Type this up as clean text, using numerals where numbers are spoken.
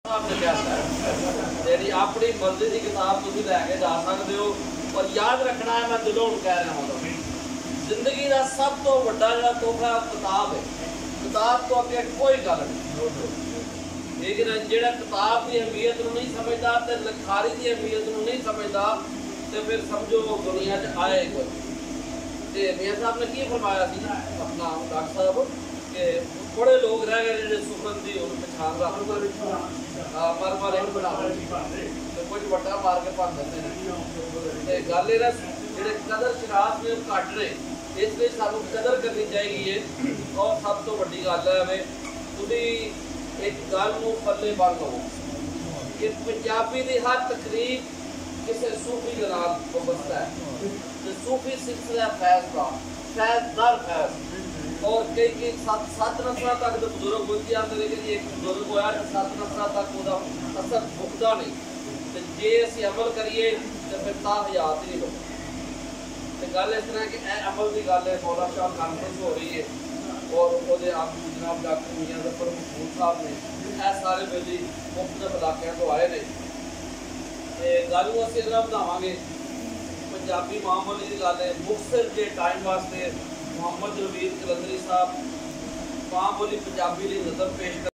तेरी अपनी मर्जी की किताब तुम लैके जा सकते हो। और याद रखना है, मैं दिलों कह रहा हूँ, जिंदगी का सब तो बड़ा जो तोहफा किताब है। किताब तो अगे कोई गल नहीं, लेकिन जो किताब की अहमियत नहीं समझता तो लिखारी की अहमियत नहीं समझता तो फिर समझो दुनिया च आए कोई। तो मियाँ साहब ने की फरमाया अपना डॉक्टर साहब कि बड़े लोग रह गए जो सुखन की पछाण रख कुछ वड्डा मार के भन देते हैं। गल ये जो कदर शराब ने घट ने, इसलिए सानू कदर करनी चाहिए। और सब तो वड्डी गल है तुम एक गल को पल्ले बन लो कि पंजाबी की हर तकरीब किसी सूफी के नाल वबस्ता है। तो सूफी सिलसिला फैज का फैज दर फैज। और कई सत्त नस्ल तक तो बुजुर्ग बोलते आते, लेकिन एक बुजुर्ग होया सत्त नस्ल तक वो असर मुकता नहीं। तो जे असी अमल करिए तो फिर ता हयात ही नहीं होगी। तो गल इस तरह कि यह अमल की गल है। मौला शाह कॉन्फ्रेंस हो रही है और वो आप जनाब डॉक्टर मियाँ जफर महमूद साहब ने यह सारे बेली मुख्तलिफ इलाकों तो आए हैं। गल को असीं अगला बढ़ावांगे। पंजाबी मामूली की गल है, मुख्तसर के टाइम वास्ते मुहम्मद रवीद कलंदरी साहब मामूली पंजाबी नज़र पेश कर